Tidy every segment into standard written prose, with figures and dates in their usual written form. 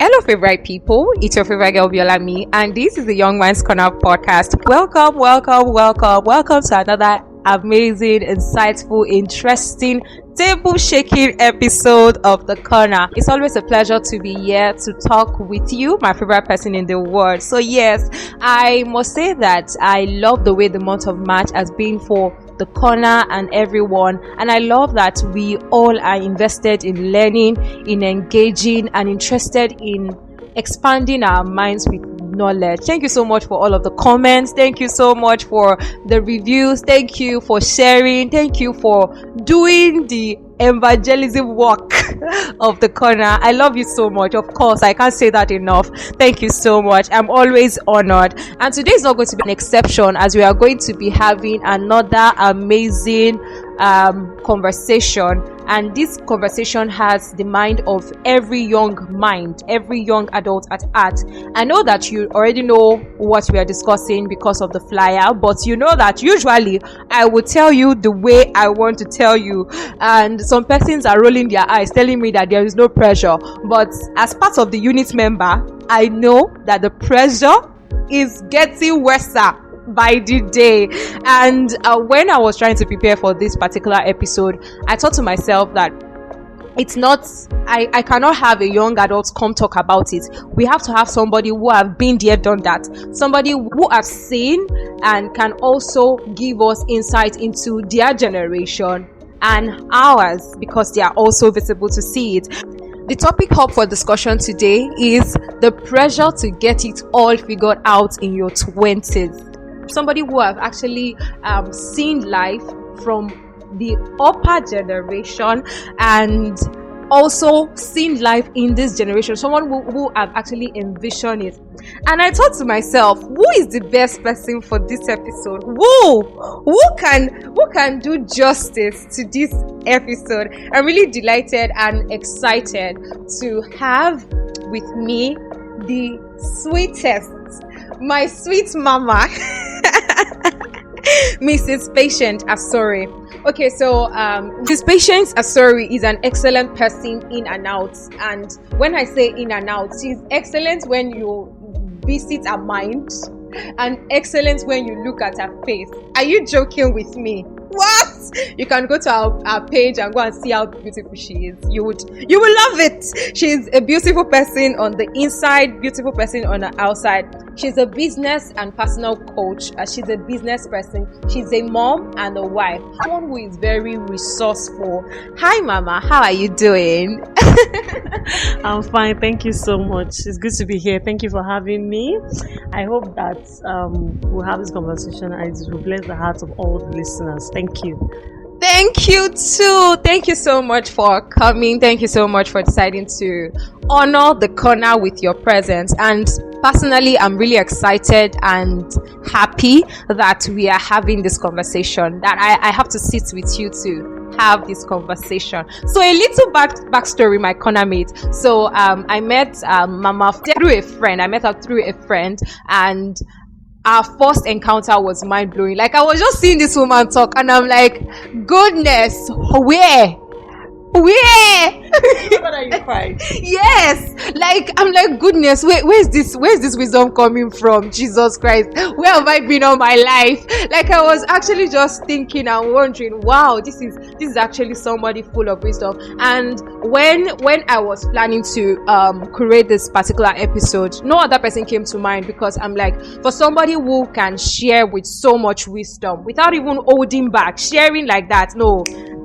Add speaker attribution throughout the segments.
Speaker 1: Hello, favorite people. It's your favorite girl, Biolammy, and this is the Young Man's Corner podcast. Welcome to another amazing, insightful, interesting, table-shaking episode of The Corner. It's always a pleasure to be here to talk with you, my favorite person in the world. So yes, I must say that I love the way the month of March has been for The Corner and everyone, and I love that we all are invested in learning, in engaging, and interested in expanding our minds with knowledge. Thank you so much for all of the comments. Thank you so much for the reviews. Thank you for sharing. Thank you for doing the evangelism work of The Corner. I love you so much. Of course, I can't say that enough. Thank you so much. I'm always honored. And today is not going to be an exception, as we are going to be having another amazing conversation. And this conversation has the mind of every young adult at heart. I know that you already know what we are discussing because of the flyer, but you know that usually I will tell you the way I want to tell you, and some persons are rolling their eyes telling me that there is no pressure. But as part of the unit member, I know that the pressure is getting worse by the day. And when I was trying to prepare for this particular episode, I thought to myself that it's not, I cannot have a young adult come talk about it. We have to have somebody who have been there, done that, somebody who have seen and can also give us insight into their generation and ours, because they are also visible to see it. The topic up for discussion today is the pressure to get it all figured out in your 20s. Somebody who have actually seen life from the upper generation and also seen life in this generation, someone who have actually envisioned it. And I thought to myself, who is the best person for this episode? Who can do justice to this episode? I'm really delighted and excited to have with me the sweetest, my sweet mama, Mrs. Patient Asore. Okay, so Mrs. Patient Asore is an excellent person in and out. And when I say in and out, she's excellent when you visit her mind and excellent when you look at her face. Are you joking with me? What? You can go to our page and go and see how beautiful she is. You will love it. She's a beautiful person on the inside, beautiful person on the outside. She's a business and personal coach. She's a business person. She's a mom and a wife. Someone who is very resourceful. Hi, Mama. How are you doing?
Speaker 2: I'm fine. Thank you so much. It's good to be here. Thank you for having me. I hope that we'll have this conversation and it will bless the hearts of all the listeners. Thank you.
Speaker 1: Thank you too. Thank you so much for coming. Thank you so much for deciding to honor The Corner with your presence. And personally, I'm really excited and happy that we are having this conversation, that I have to sit with you to have this conversation. So a little backstory, my corner mate. So I met Mama through a friend. I met her through a friend, and our first encounter was mind-blowing. Like, I was just seeing this woman talk and I'm like, goodness, where
Speaker 2: What are you crying?
Speaker 1: Yes, like I'm like, goodness, where's this wisdom coming from? Jesus Christ, where have I been all my life? Like, I was actually just thinking and wondering, wow, this is actually somebody full of wisdom. And when I was planning to create this particular episode, no other person came to mind, because I'm like, for somebody who can share with so much wisdom without even holding back, sharing like that, no,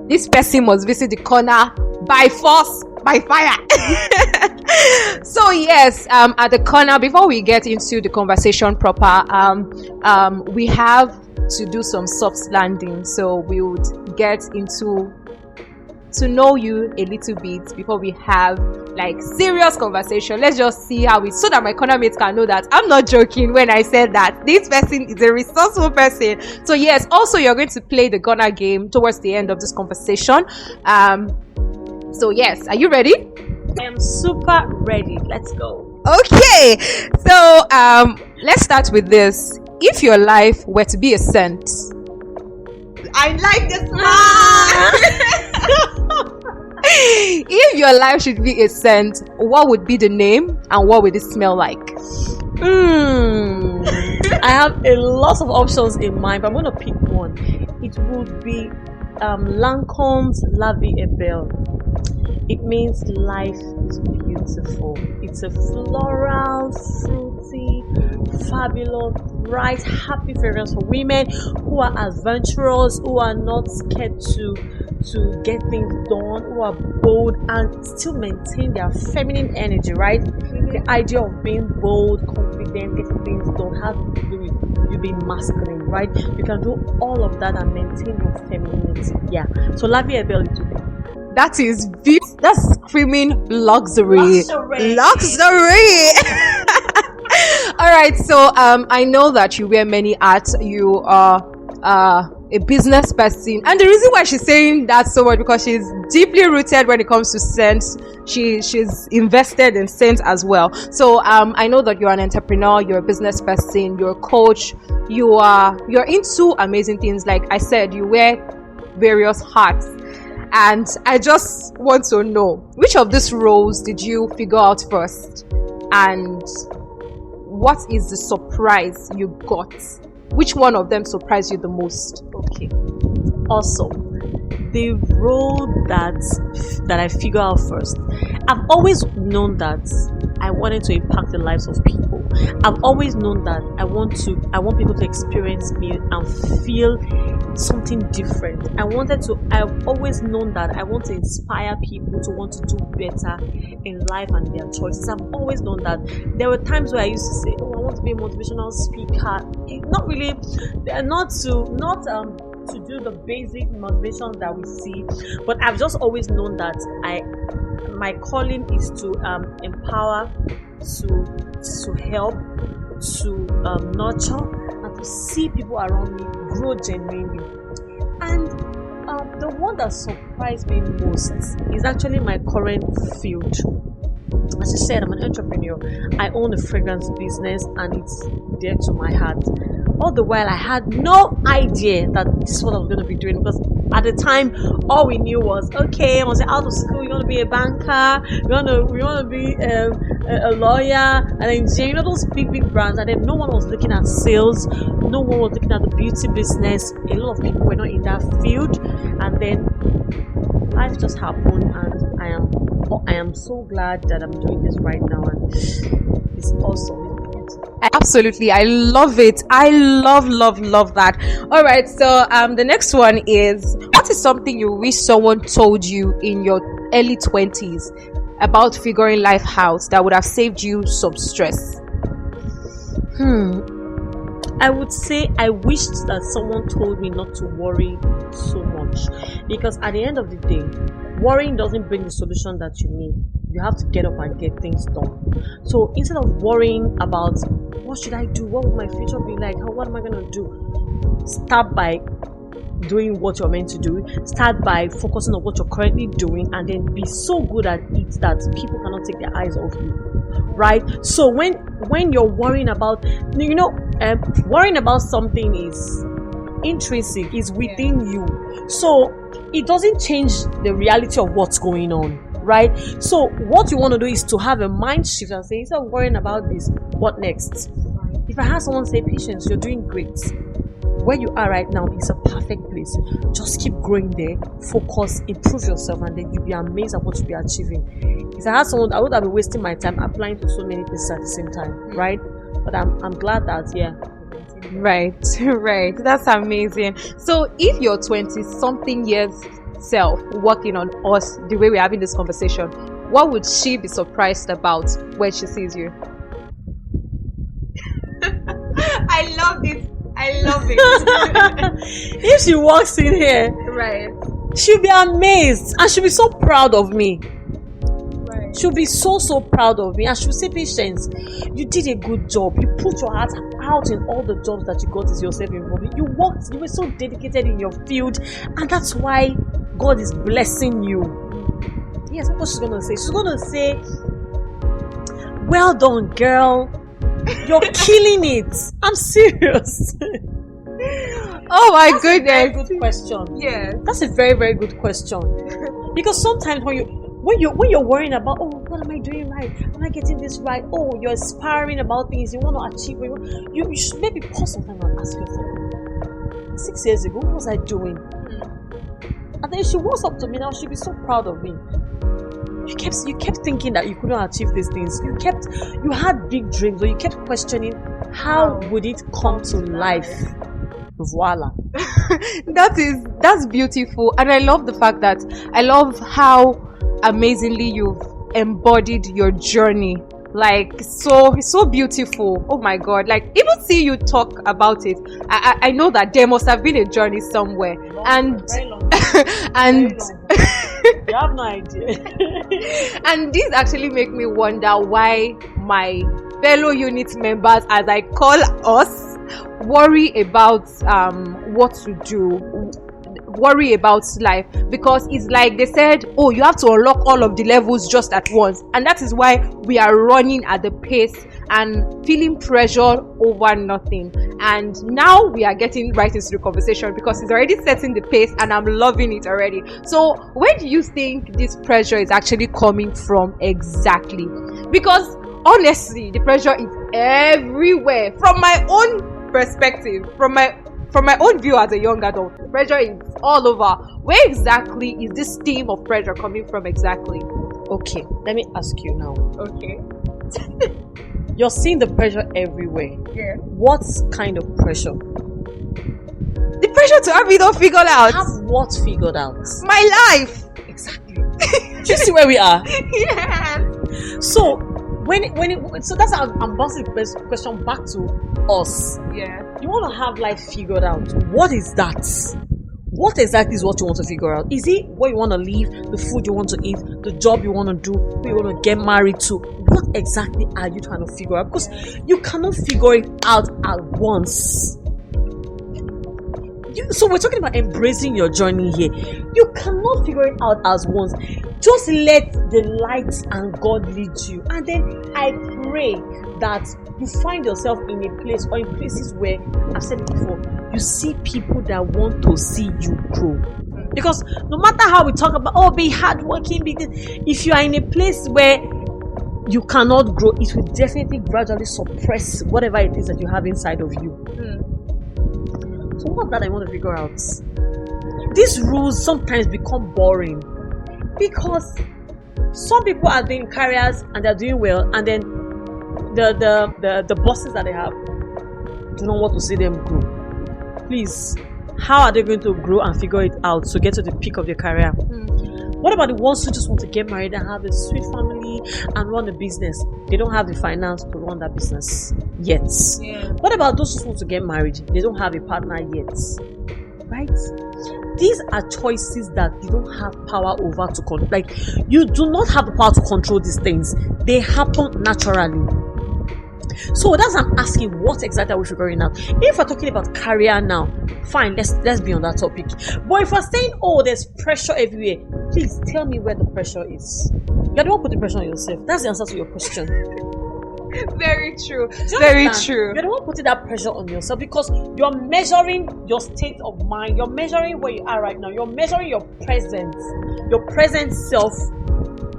Speaker 1: this person must visit The Corner by force, by fire. So yes, at The Corner, before we get into the conversation proper, we have to do some soft landing. So we would get into to know you a little bit before we have like serious conversation. Let's just see how it, so that my corner mates can know that I'm not joking when I said that this person is a resourceful person. So yes, also you're going to play the Ghana game towards the end of this conversation. So yes, are you ready?
Speaker 2: I am super ready. Let's go.
Speaker 1: Okay, so let's start with this. If your life were to be a scent, I like this one. If your life should be a scent, what would be the name and what would it smell like?
Speaker 2: I have a lot of options in mind, but I'm going to pick one. It would be Lancome's La Vie est Belle. It means life is beautiful. It's a floral, fruity, fabulous, bright, happy fragrance for women who are adventurous, who are not scared to get things done, who are bold and still maintain their feminine energy, right? The idea of being bold, confident, getting things done has to do with you being masculine, right? You can do all of that and maintain your femininity. Yeah. So La Vie est Belle today.
Speaker 1: That is beautiful. That's screaming luxury. Luxury. All right. So I know that you wear many hats. You are a business person, and the reason why she's saying that so much because she's deeply rooted when it comes to scents. She's invested in scents as well. So I know that you're an entrepreneur, you're a business person, you're a coach, you're into amazing things. Like I said, you wear various hats. And I just want to know, which of these roles did you figure out first? And what is the surprise you got? Which one of them surprised you the most?
Speaker 2: Okay. Awesome. The role that I figure out first. I've always known that I wanted to impact the lives of people. I've always known that I want people to experience me and feel something different. I've always known that I want to inspire people to want to do better in life and their choices. I've always known that. There were times where I used to say, I want to be a motivational speaker. Not really, not to do the basic motivation that we see, but I've just always known that my calling is to empower, to help, to nurture, and to see people around me grow genuinely. And the one that surprised me most is actually my current field. As I said, I'm an entrepreneur. I own a fragrance business and it's dear to my heart. All the while, I had no idea that this is what I was going to be doing, because at the time, all we knew was, okay, I was out of school, you want to be a banker, we want to be a lawyer, and then those big brands, and then no one was looking at sales, no one was looking at the beauty business. A lot of people were not in that field, and then life just happened, and I am so glad that I'm doing this right now, and it's awesome.
Speaker 1: Absolutely, I love it. I love that. All right, so the next one is, what is something you wish someone told you in your early 20s about figuring life out that would have saved you some stress?
Speaker 2: I would say I wished that someone told me not to worry so much, because at the end of the day, worrying doesn't bring the solution that you need. You have to get up and get things done. So instead of worrying about what should I do, what will my future be like, what am I going to do, start by doing what you're meant to do. Start by focusing on what you're currently doing, and then be so good at it that people cannot take their eyes off you, right? So when you're worrying about, worrying about something is intrinsic, is within you, so it doesn't change the reality of what's going on, right? So what you want to do is to have a mind shift and say, instead of worrying about this, what next? If I had someone say, Patience, you're doing great, where you are right now is a perfect place, just keep growing there, focus, improve yourself, and then you'll be amazed at what you'll be achieving. If I had someone, I would have been wasting my time applying to so many places at the same time, right? But I'm glad that,
Speaker 1: Right. That's amazing. So if you're 20-something years self working on us the way we're having this conversation, what would she be surprised about when she sees you? I love it.
Speaker 2: If she walks in here,
Speaker 1: right,
Speaker 2: she'll be amazed and she'll be so proud of me.
Speaker 1: Right.
Speaker 2: She'll be so proud of me, and she'll say, Patience, you did a good job. You put your heart out in all the jobs that you got yourself involved in. You were so dedicated in your field, and that's why God is blessing you. Yes, that's what she's gonna say. She's gonna say, well done, girl. You're killing it. I'm serious.
Speaker 1: Oh my
Speaker 2: That's
Speaker 1: goodness.
Speaker 2: a very good question.
Speaker 1: Yeah.
Speaker 2: That's a very, very good question. Because sometimes when you're worrying about, oh, what am I doing right? Am I getting this right? Oh, you're aspiring about things you want to achieve. You should maybe pause some time and ask yourself, 6 years ago, what was I doing? And then if she walks up to me now, she'll be so proud of me. You kept thinking that you couldn't achieve these things. You had big dreams, or you kept questioning how would it come to life. Voila.
Speaker 1: That's beautiful, and I love the fact that I love how amazingly you've embodied your journey. Like, it's so beautiful. Oh my god, like, even see you talk about it, I know that there must have been a journey somewhere.
Speaker 2: Very long.
Speaker 1: And
Speaker 2: You have no idea.
Speaker 1: and these actually make me wonder why my fellow unit members, as I call us, worry about what to do, worry about life, because it's like they said, oh, you have to unlock all of the levels just at once, and that is why we are running at the pace and feeling pressure over nothing. And now we are getting right into the conversation, because it's already setting the pace and I'm loving it already. So where do you think this pressure is actually coming from exactly? Because honestly, the pressure is everywhere. From my own perspective, from my own view as a young adult, the pressure is all over. Where exactly is this theme of pressure coming from exactly?
Speaker 2: Okay, let me ask you now.
Speaker 1: Okay.
Speaker 2: You're seeing the pressure everywhere.
Speaker 1: Yeah.
Speaker 2: What kind of pressure?
Speaker 1: The pressure to have it all figured out.
Speaker 2: Have what figured out?
Speaker 1: My life.
Speaker 2: Exactly. Do you see where we are?
Speaker 1: Yes.
Speaker 2: So so that's how I'm bouncing the question back to us.
Speaker 1: Yeah.
Speaker 2: You want to have life figured out. What is that? What exactly is what you want to figure out? Is it what you want to live, the food you want to eat, the job you want to do, who you want to get married to? What exactly are you trying to figure out? Because you cannot figure it out at once. So we're talking about embracing your journey here. You cannot figure it out as once. Just let the light and God lead you. And then I pray that you find yourself in a place, or in places where, I've said it before, you see people that want to see you grow. Because no matter how we talk about, oh, be hardworking, if you are in a place where you cannot grow, it will definitely gradually suppress whatever it is that you have inside of you. So what's that I want to figure out? These rules sometimes become boring, because some people are doing careers and they're doing well, and then the bosses that they have do not want to see them grow. Please, how are they going to grow and figure it out to get to the peak of their career? What about the ones who just want to get married and have a sweet family and run a business? They don't have the finance to run that business yet.
Speaker 1: Yeah.
Speaker 2: What about those who want to get married? They don't have a partner yet. Right? These are choices that you don't have power over to control. Like, you do not have the power to control these things. They happen naturally. So that's why I'm asking, what exactly are we figuring out? If we're talking about career now, fine, let's be on that topic. But if we're saying, oh, there's pressure everywhere, please tell me where the pressure is. You're the one putting pressure on yourself. That's the answer to your question.
Speaker 1: Very true. Very true.
Speaker 2: You're the one putting that pressure on yourself, because you're measuring your state of mind. You're measuring where you are right now. You're measuring your present self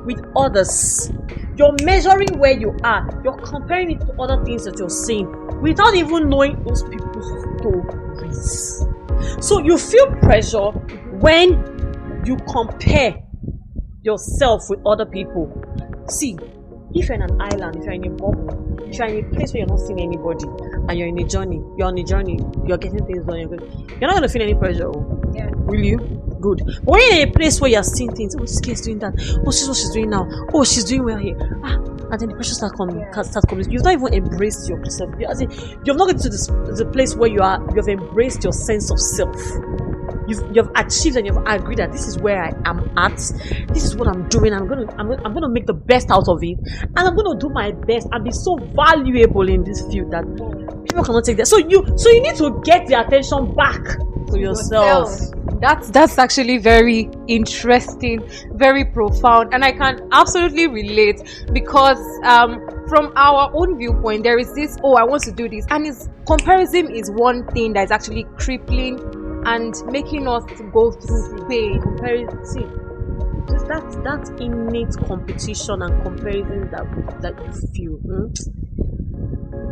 Speaker 2: with others. You're measuring where you are. You're comparing it to other things that you're seeing without even knowing those people's stories. So you feel pressure when you compare yourself with other people. See, if you're in an island, if you're in a bubble, if you're in a place where you're not seeing anybody, and you're on a journey, you're getting things done, you're not going to feel any pressure.
Speaker 1: Yeah.
Speaker 2: Will you? Good. But when you're in a place where you're seeing things, oh, this kid's doing that, oh, she's what she's doing now, oh, she's doing well here, and then the pressure starts coming. You've not even embraced yourself. You've not gotten to the place where you have embraced your sense of self. You've achieved and you've agreed that this is where I am at. This is what I'm doing. I'm gonna make the best out of it, and I'm gonna do my best and be so valuable in this field that people cannot take that. So you need to get the attention back to yourself.
Speaker 1: That's actually very interesting, very profound, and I can absolutely relate, because from our own viewpoint, there is this, oh, I want to do this, and comparison is one thing that is actually crippling and making us go through pain.
Speaker 2: See, just that innate competition and comparison that you feel.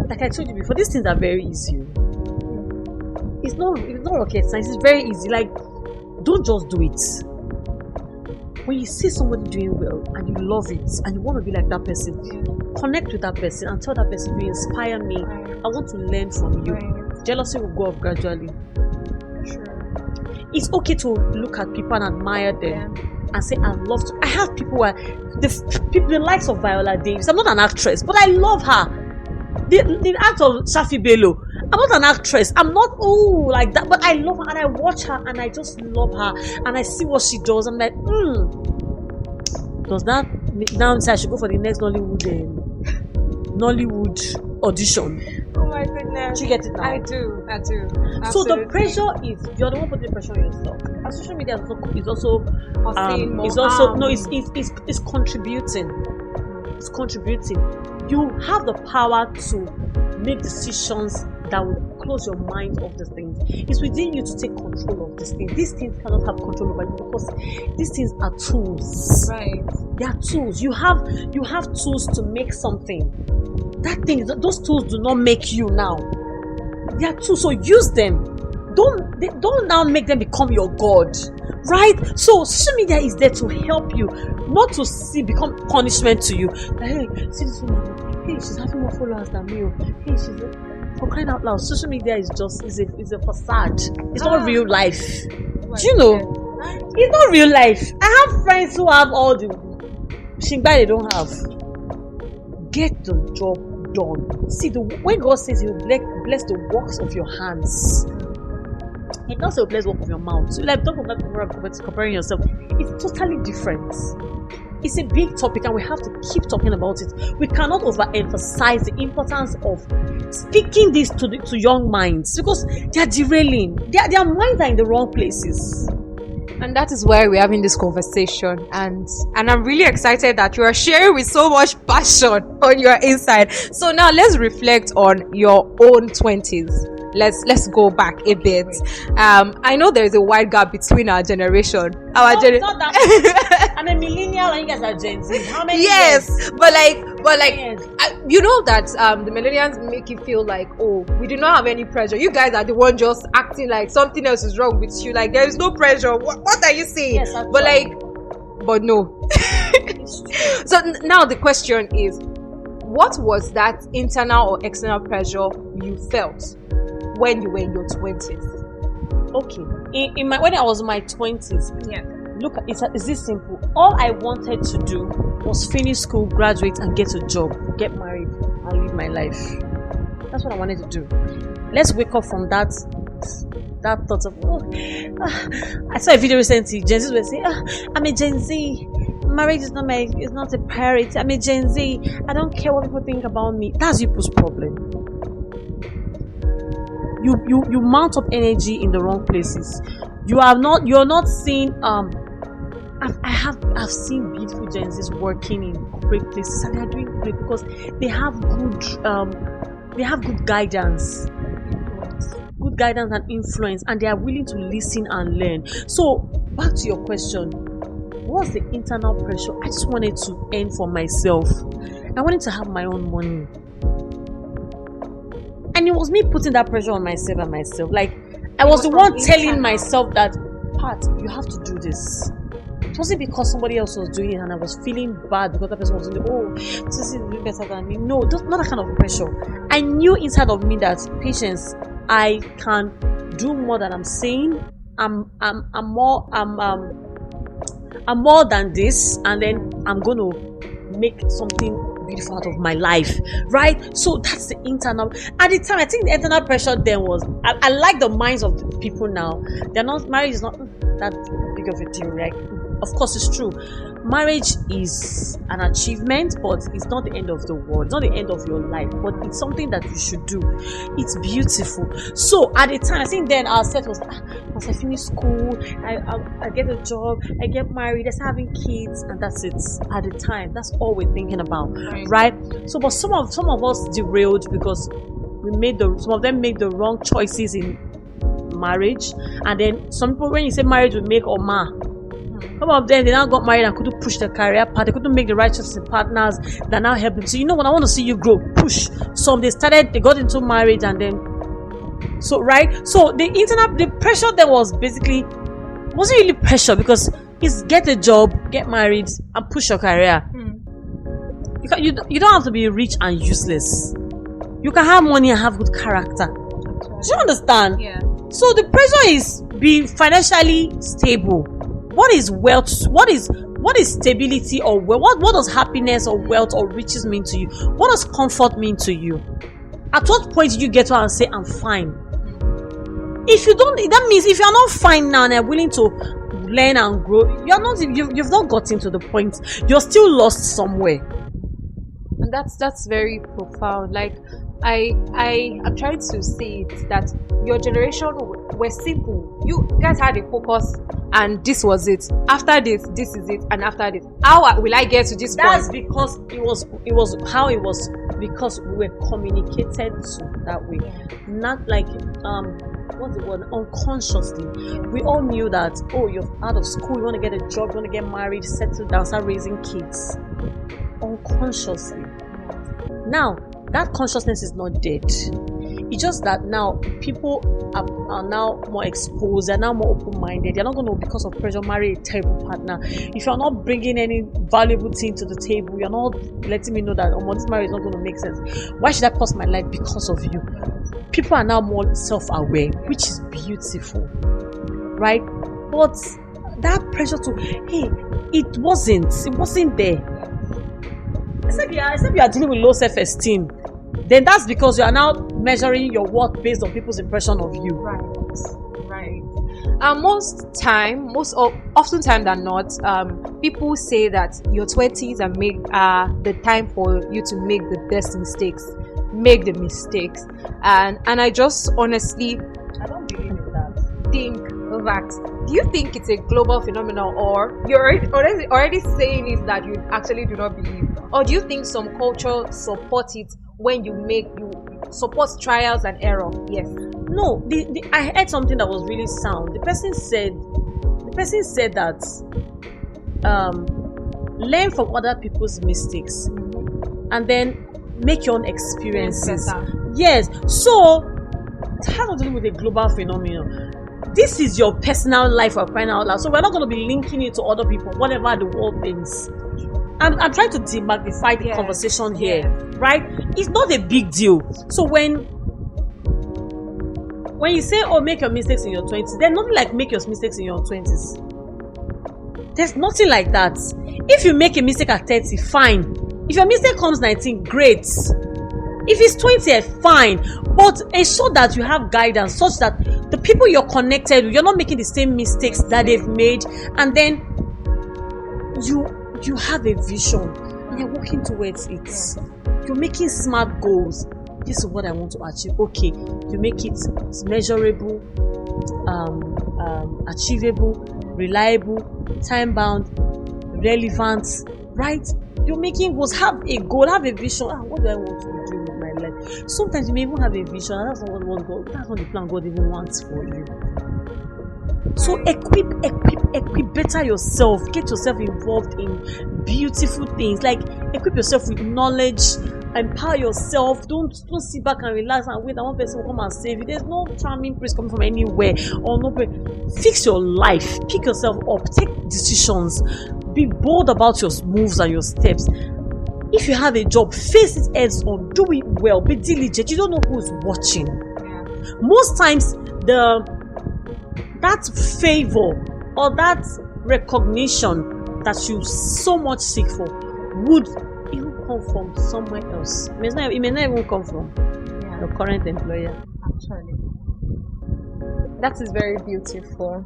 Speaker 2: Like I told you before, these things are very easy. It's not rocket science. It's very easy. Like, don't just do it. When you see somebody doing well and you love it and you want to be like that person, connect with that person and tell that person, you inspire me. I want to learn from you. Jealousy will go off gradually. It's okay to look at people and admire them and say, I love to. I have people who are the likes of Viola Davis. I'm not an actress, but I love her. The act of Shafi Bello. I'm not an actress. I'm not like that, but I love her and I watch her and I just love her and I see what she does. I'm like, does that now say I should go for the next Nollywood audition?
Speaker 1: Oh my goodness.
Speaker 2: Do you get it now?
Speaker 1: I do. Absolutely.
Speaker 2: So the pressure is you're the one putting the pressure on yourself. And social media is also it's contributing. It's contributing. You have the power to make decisions that will close your mind off these things. It's within you to take control of these things. These things cannot have control over you because these things are tools.
Speaker 1: Right.
Speaker 2: They are tools. You have tools to make something. Those tools do not make you now. They are tools, so use them. Don't now make them become your god. Right? So social media is there to help you, not to become punishment to you. Like, hey, see this woman. Hey, she's having more followers than me. Hey, for crying out loud, social media is a facade. It's not real life. Do you know? It's not real life. I have friends who have all the shingbai they don't have. Get the job done. See, when God says He will bless the works of your hands, He doesn't say bless the work of your mouth. So, like, don't comparing yourself. It's totally different. It's a big topic and we have to keep talking about it. We cannot overemphasize the importance of speaking this to young minds because they are derailing. Their minds are in the wrong places.
Speaker 1: And that is why we're having this conversation. And I'm really excited that you are sharing with so much passion on your inside. So now let's reflect on your own 20s. Let's go back a bit. I know there is a wide gap between our generation.
Speaker 2: Not that I'm a millennial and you guys are Gen Z. How many
Speaker 1: years? But like
Speaker 2: Yes.
Speaker 1: you know that the millennials make you feel like, oh, we do not have any pressure. You guys are the one just acting like something else is wrong with you. Like there is no pressure. What are you saying?
Speaker 2: Yes,
Speaker 1: but no. So now the question is, what was that internal or external pressure you felt when you were in your 20s?
Speaker 2: Okay, when I was in my 20s,
Speaker 1: yeah.
Speaker 2: Look, it's this simple. All I wanted to do was finish school, graduate, and get a job, get married, and live my life. That's what I wanted to do. Let's wake up from that thought of, I saw a video recently. Gen Z were saying, I'm a Gen Z. Marriage is not a priority. I'm a Gen Z. I don't care what people think about me. That's people's problem. You mount up energy in the wrong places. You're not seeing I've seen beautiful Gen Zs working in great places and they're doing great because they have good guidance and influence, and they are willing to listen and learn. So back to your question, what's the internal pressure? I just wanted to earn for myself. I wanted to have my own money. And it was me putting that pressure on myself. Like, I was the one telling myself that, Pat, you have to do this. It wasn't because somebody else was doing it and I was feeling bad because that person was doing it. This is doing better than me. No, that's not that kind of pressure. I knew inside of me that, Patience, I can do more than I'm saying. I'm more than this, and then I'm going to make something beautiful out of my life, right? So that's the internal. At the time, I think the internal pressure then was, I like the minds of the people now. Marriage is not that big of a deal, right? Of course, it's true. Marriage is an achievement, but it's not the end of the world. It's not the end of your life, but it's something that you should do. It's beautiful. So at the time, I think then our set was, once I finish school, I get a job, I get married, I start having kids, and that's it. At the time, that's all we're thinking about, right? So, but some of us derailed because some of them made the wrong choices in marriage, and then some people, when you say marriage, will make oma. Some of them, they now got married and couldn't push their career path. They couldn't make the right choices in partners that now help them. So you know what, I want to see you grow, push. Some they got into marriage and then right. So the pressure there wasn't really pressure, because it's get a job, get married, and push your career. You don't have to be rich and useless. You can have money and have good character. Do you understand?
Speaker 1: Yeah.
Speaker 2: So the pressure is be financially stable. What is wealth? What is stability or wealth? What does happiness or wealth or riches mean to you? What does comfort mean to you? At what point do you get to and say, I'm fine? If you don't, that means if you're not fine now and you're willing to learn and grow, you've not gotten to the point. You're still lost somewhere.
Speaker 1: And that's very profound. Like I'm trying to say it that your generation were simple. You guys had a focus, and this was it. After this is it, and after this, how will I get to this
Speaker 2: That's
Speaker 1: point?
Speaker 2: because it was how it was, because we were communicated to that way. Not like what's the word, unconsciously. We all knew that, oh, you're out of school, you want to get a job, you want to get married, settle down, start raising kids. Unconsciously. Now that consciousness is not dead. It's just that now people are now more exposed, they're now more open-minded. They're not going to, because of pressure, marry a terrible partner. If you're not bringing any valuable thing to the table, you're not letting me know that, oh, this marriage is not going to make sense. Why should I pause my life because of you? People are now more self-aware, which is beautiful, right? But that pressure to, hey, it wasn't there. Except you are dealing with low self-esteem, then that's because you are now measuring your worth based on people's impression of you.
Speaker 1: Right. Oftentimes than not, people say that your 20s are the time for you to make the best mistakes, make the mistakes, and I just honestly,
Speaker 2: I don't believe in that.
Speaker 1: think that, do you think it's a global phenomenon, or you're already saying it that you actually do not believe, or do you think some culture support it when you support trials and error? Yes.
Speaker 2: No, I heard something that was really sound. The person said that learn from other people's mistakes and then make your own experiences. Yes. So it has to do with a global phenomenon. This is your personal life of crying out loud. So we're not going to be linking it to other people, whatever the world thinks. I'm trying to demagnify the conversation here, right? It's not a big deal. So when you say, oh, make your mistakes in your 20s, there's nothing like make your mistakes in your 20s. There's nothing like that. If you make a mistake at 30, fine. If your mistake comes 19, great. If it's 20, fine. But ensure that you have guidance such that the people you're connected with, you're not making the same mistakes that they've made, and then you have a vision and you're working towards it. You're making smart goals. This is what I want to achieve. Okay, you make it measurable, achievable, reliable, time bound, relevant, right? You're making goals. Have a goal, have a vision. What do I want to be doing with my life? Sometimes you may even have a vision, and that's not the plan God even wants for you. So equip better yourself. Get yourself involved in beautiful things. Like equip yourself with knowledge. Empower yourself. Don't sit back and relax and wait that one person will come and save you. There's no charming prince coming from anywhere or no. Fix your life. Pick yourself up. Take decisions. Be bold about your moves and your steps. If you have a job, face it heads on. Do it well. Be diligent. You don't know who's watching. Most times that favor or that recognition that you so much seek for would even come from somewhere else. It may not even come from your current employer.
Speaker 1: Actually, that is very beautiful.